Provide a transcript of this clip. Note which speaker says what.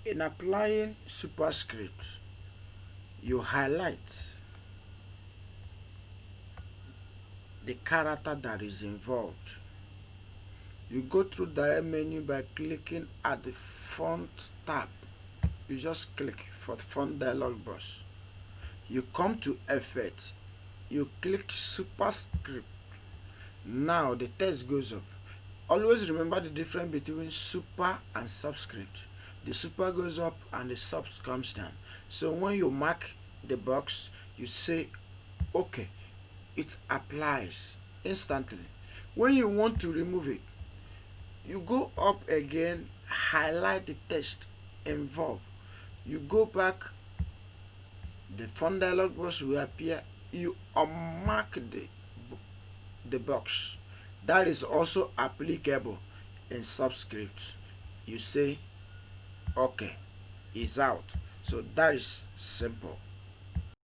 Speaker 1: In applying Superscript, you highlight the character that is involved. You go through direct menu by clicking at the font tab. You just click for the font dialog box. You come to effect. You click Superscript. Now the text goes up. Always remember the difference between super and subscript. The super goes up and the sub comes down. So when you mark the box, you say okay, it applies instantly. When you want to remove it, you go up again, highlight the text involved. You go back, the font dialog box will appear. You unmark the box. That is also applicable in Subscript. You say okay, it's out. So that is simple.